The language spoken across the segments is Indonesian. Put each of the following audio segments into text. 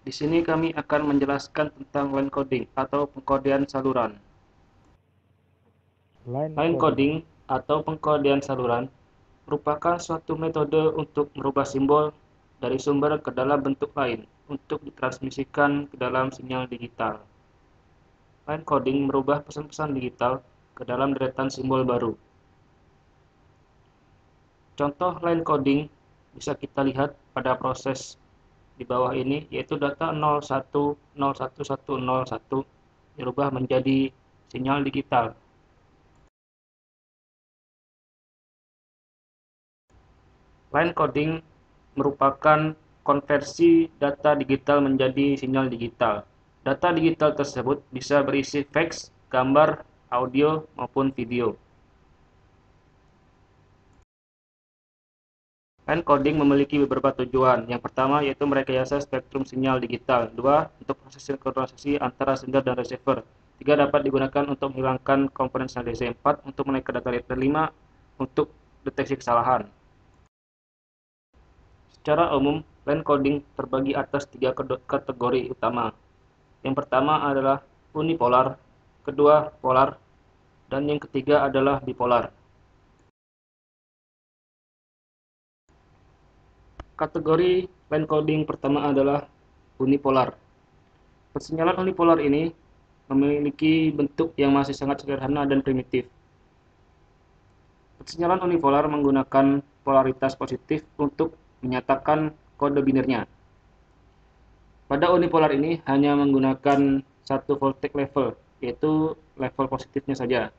Di sini kami akan menjelaskan tentang line coding atau pengkodean saluran. Line Line coding. coding atau pengkodean saluran merupakan suatu metode untuk merubah simbol dari sumber ke dalam bentuk lain untuk ditransmisikan ke dalam sinyal digital. Line coding merubah pesan-pesan digital ke dalam deretan simbol baru. Contoh line coding bisa kita lihat pada proses di bawah ini, yaitu data 01011101 dirubah menjadi sinyal digital. Line coding merupakan konversi data digital menjadi sinyal digital. Data digital tersebut bisa berisi teks, gambar, audio, maupun video. Line coding memiliki beberapa tujuan. Yang pertama yaitu merekayasa spektrum sinyal digital. Dua, untuk proses sinkronisasi antara sender dan receiver. Tiga, dapat digunakan untuk menghilangkan komponen sinyal DC. Empat, untuk menaikkan data rate. Dan lima, untuk deteksi kesalahan. Secara umum, line coding terbagi atas tiga kategori utama. Yang pertama adalah unipolar, kedua polar, dan yang ketiga adalah bipolar. Kategori line coding pertama adalah unipolar. Persinyalan unipolar ini memiliki bentuk yang masih sangat sederhana dan primitif. Persinyalan unipolar menggunakan polaritas positif untuk menyatakan kode binirnya. Pada unipolar ini hanya menggunakan satu voltage level, yaitu level positifnya saja.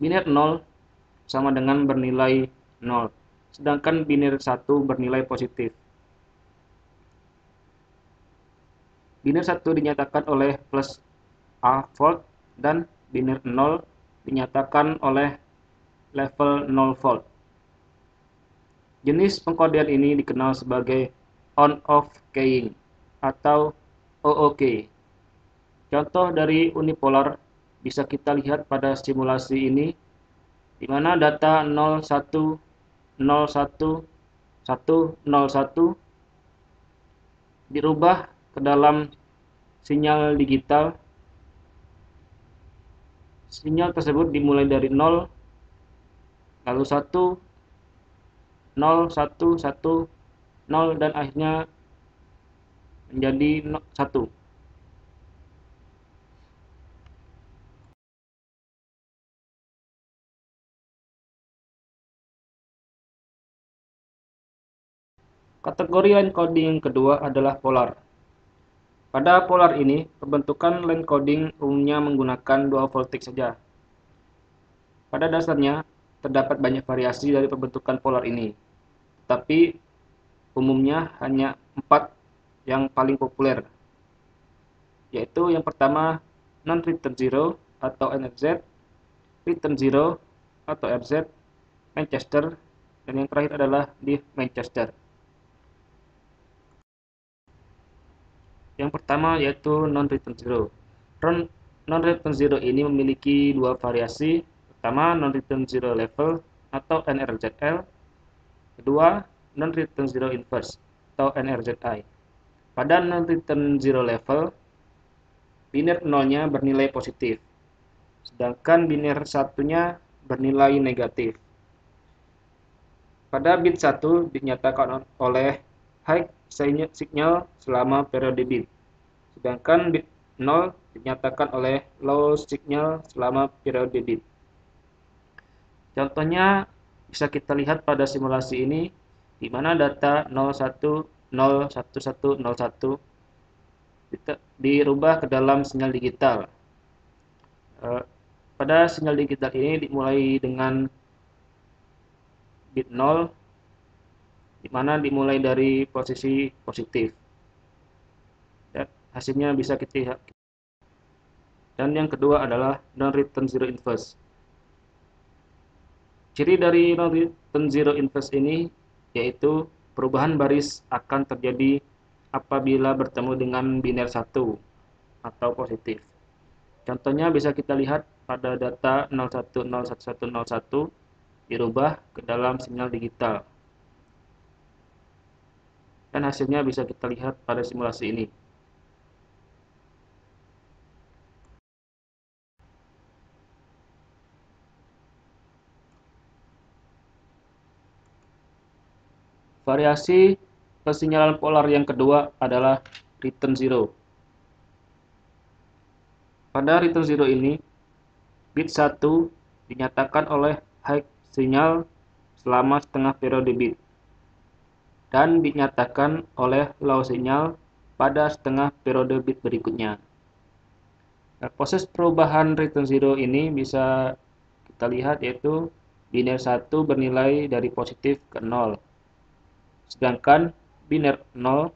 Biner 0 sama dengan bernilai 0, sedangkan biner 1 bernilai positif. Biner 1 dinyatakan oleh plus A volt dan biner 0 dinyatakan oleh level 0 volt. Jenis pengkodean ini dikenal sebagai on-off keying atau OOK. Contoh dari unipolar bisa kita lihat pada simulasi ini, di mana data 01, 01, 101 dirubah ke dalam sinyal digital. Sinyal tersebut dimulai dari 0, lalu 1, 0, 1, 1, 0, dan akhirnya menjadi 1. Kategori line coding yang kedua adalah polar. Pada polar ini, pembentukan line coding umumnya menggunakan dua voltage saja. Pada dasarnya, terdapat banyak variasi dari pembentukan polar ini, tetapi umumnya hanya 4 yang paling populer, yaitu yang pertama non-return zero atau NRZ, return zero atau RZ, Manchester, dan yang terakhir adalah di Manchester. Yang pertama yaitu non-return zero. Non-return zero ini memiliki dua variasi. Pertama, non-return zero level atau NRZL. Kedua, non-return zero inverse atau NRZI. Pada non-return zero level, biner 0-nya bernilai positif, sedangkan biner 1-nya bernilai negatif. Pada bit 1 dinyatakan oleh high signal selama periode bit, sedangkan bit 0 dinyatakan oleh low signal selama periode bit. Contohnya bisa kita lihat pada simulasi ini, di mana data 01011101 dirubah ke dalam sinyal digital. Pada sinyal digital ini dimulai dengan bit 0, di mana dimulai dari posisi positif. Dan hasilnya bisa kita lihat. Dan yang kedua adalah non-return zero inverse. Ciri dari non-return zero inverse ini yaitu perubahan baris akan terjadi apabila bertemu dengan biner 1 atau positif. Contohnya bisa kita lihat pada data 01011101 dirubah ke dalam sinyal digital. dan hasilnya bisa kita lihat pada simulasi ini. Variasi persinyalan polar yang kedua adalah return zero. Pada return zero ini, bit 1 dinyatakan oleh high sinyal selama setengah periode bit, dan dinyatakan oleh low sinyal pada setengah periode bit berikutnya. Nah, proses perubahan return zero ini bisa kita lihat yaitu biner 1 bernilai dari positif ke 0, sedangkan biner 0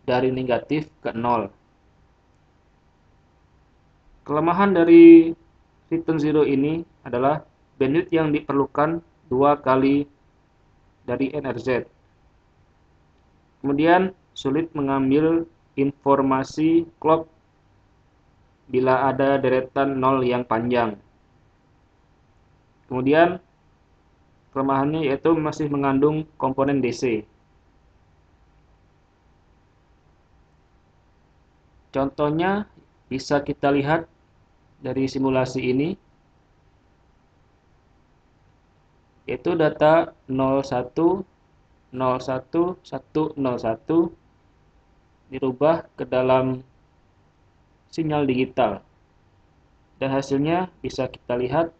dari negatif ke 0. Kelemahan dari return zero ini adalah bandwidth yang diperlukan 2 kali dari NRZ. Kemudian sulit mengambil informasi clock bila ada deretan 0 yang panjang. Kemudian kelemahannya yaitu masih mengandung komponen DC. Contohnya bisa kita lihat dari simulasi ini, yaitu data 01, 01, 101 dirubah ke dalam sinyal digital, dan hasilnya bisa kita lihat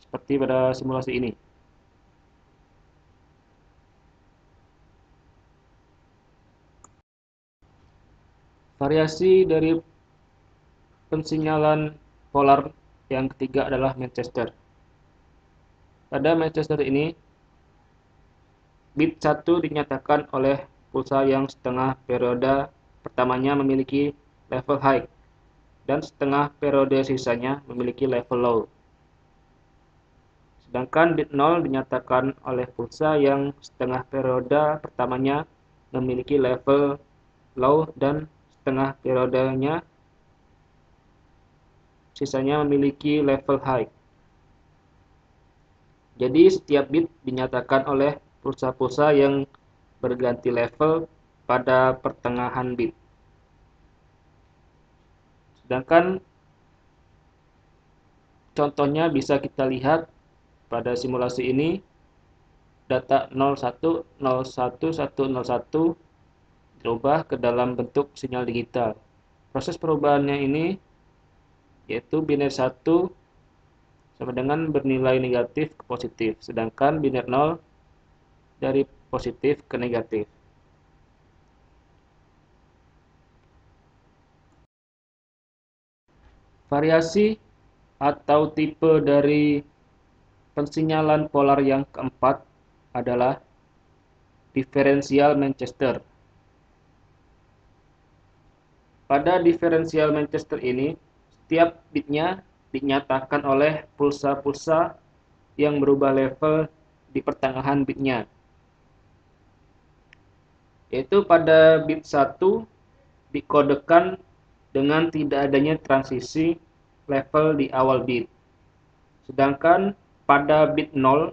seperti pada simulasi ini. Variasi dari pensinyalan polar yang ketiga adalah Manchester. Pada Manchester ini, bit 1 dinyatakan oleh pulsa yang setengah periode pertamanya memiliki level high, dan setengah periode sisanya memiliki level low. Sedangkan bit 0 dinyatakan oleh pulsa yang setengah periode pertamanya memiliki level low dan setengah periodenya sisanya memiliki level high. Jadi setiap bit dinyatakan oleh pulsa-pulsa yang berganti level pada pertengahan bit. Sedangkan contohnya bisa kita lihat pada simulasi ini, data 01, 01, 101 dirubah ke dalam bentuk sinyal digital. Proses perubahannya ini yaitu biner 1 sama dengan bernilai negatif ke positif, sedangkan biner 0 dari positif ke negatif. Variasi atau tipe dari pensinyalan polar yang keempat adalah diferensial Manchester. Pada diferensial Manchester ini, setiap bitnya dinyatakan oleh pulsa-pulsa yang berubah level di pertengahan bitnya. Yaitu pada bit 1 dikodekan dengan tidak adanya transisi level di awal bit. Sedangkan pada bit 0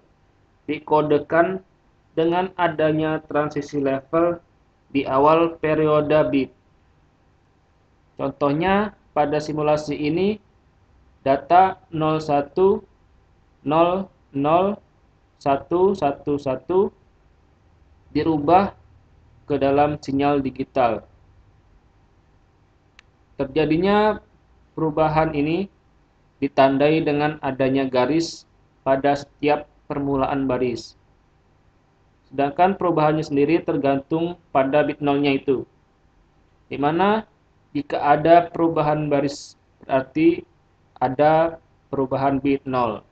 dikodekan dengan adanya transisi level di awal periode bit. Contohnya pada simulasi ini data 01, 0, 0, 1, 1, 1 dirubah ke dalam sinyal digital. Terjadinya perubahan ini ditandai dengan adanya garis pada setiap permulaan baris. Sedangkan perubahannya sendiri tergantung pada bit 0-nya itu. Di mana jika ada perubahan baris berarti ada perubahan bit 0.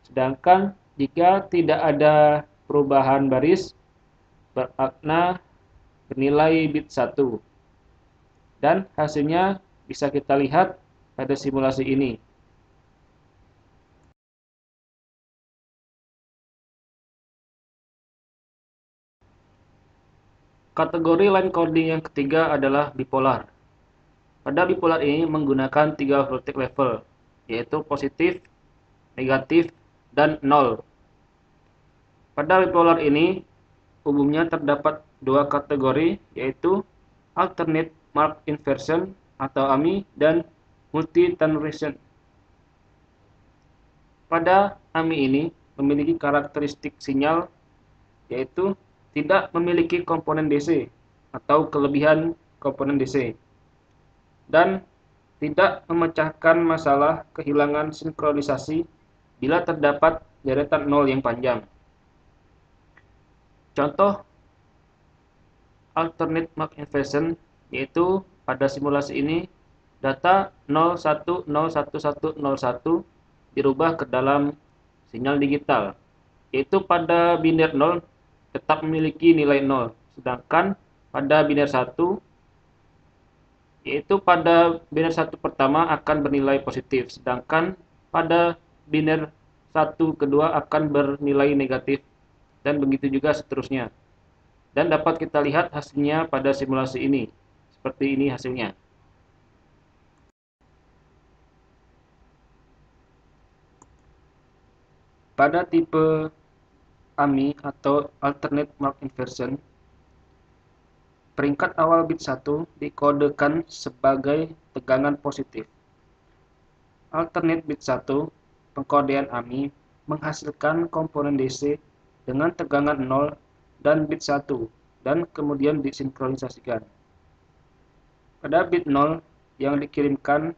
Sedangkan jika tidak ada perubahan baris bermakna bernilai bit 1. Dan hasilnya bisa kita lihat pada simulasi ini. Kategori line coding yang ketiga adalah bipolar. Pada bipolar ini menggunakan 3 voltage level, yaitu positif, negatif, dan 0. Pada bipolar ini umumnya terdapat dua kategori, yaitu alternate mark inversion atau AMI dan multi-transition. Pada AMI ini memiliki karakteristik sinyal, yaitu tidak memiliki komponen DC atau kelebihan komponen DC, dan tidak memecahkan masalah kehilangan sinkronisasi bila terdapat deretan nol yang panjang. Contoh alternate mark inversion yaitu pada simulasi ini data 01011101 dirubah ke dalam sinyal digital, yaitu pada biner 0 tetap memiliki nilai 0, sedangkan pada biner 1 yaitu pada biner 1 pertama akan bernilai positif, sedangkan pada biner 1 kedua akan bernilai negatif, dan begitu juga seterusnya. Dan dapat kita lihat hasilnya pada simulasi ini. Seperti ini hasilnya. Pada tipe AMI atau alternate mark inversion, peringkat awal bit 1 dikodekan sebagai tegangan positif. Alternate bit 1, pengkodean AMI, menghasilkan komponen DC dengan tegangan 0 dan bit 1 dan kemudian disinkronisasikan. Pada bit 0 yang dikirimkan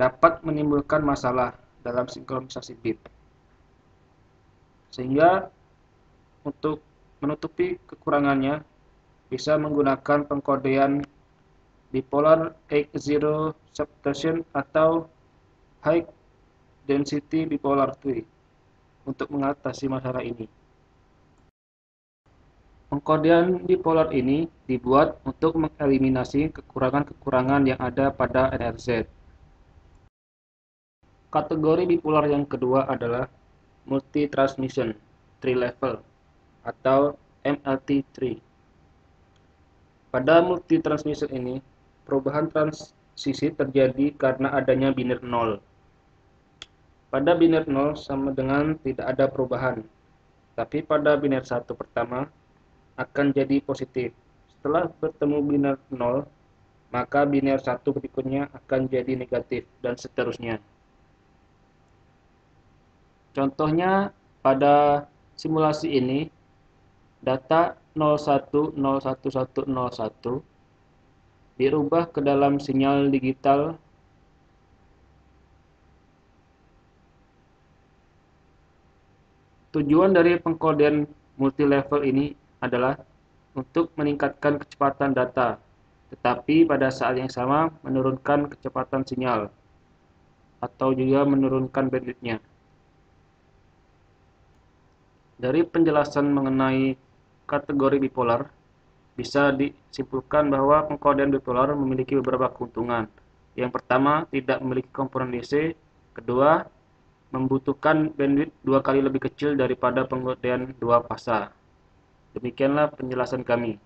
dapat menimbulkan masalah dalam sinkronisasi bit. Sehingga untuk menutupi kekurangannya bisa menggunakan pengkodean bipolar H0 substitution atau high density bipolar tree untuk mengatasi masalah ini. Pengkodean bipolar ini dibuat untuk mengeliminasi kekurangan-kekurangan yang ada pada NRZ. Kategori bipolar yang kedua adalah multi-transmission tree level atau MLT3. Pada multi-transmission ini, perubahan transisi terjadi karena adanya biner 0. Pada biner 0 sama dengan tidak ada perubahan, tapi pada biner 1 pertama akan jadi positif. Setelah bertemu biner 0, maka biner 1 berikutnya akan jadi negatif, dan seterusnya. Contohnya pada simulasi ini, data 01011101 dirubah ke dalam sinyal digital Tujuan dari pengkodean multilevel ini adalah untuk meningkatkan kecepatan data, tetapi pada saat yang sama menurunkan kecepatan sinyal, atau juga menurunkan bandwidth-nya. Dari penjelasan mengenai kategori bipolar, bisa disimpulkan bahwa pengkodean bipolar memiliki beberapa keuntungan. Yang pertama, tidak memiliki komponen DC. Kedua, membutuhkan bandwidth 2 kali lebih kecil daripada pengkodean 2 fasa. Demikianlah penjelasan kami.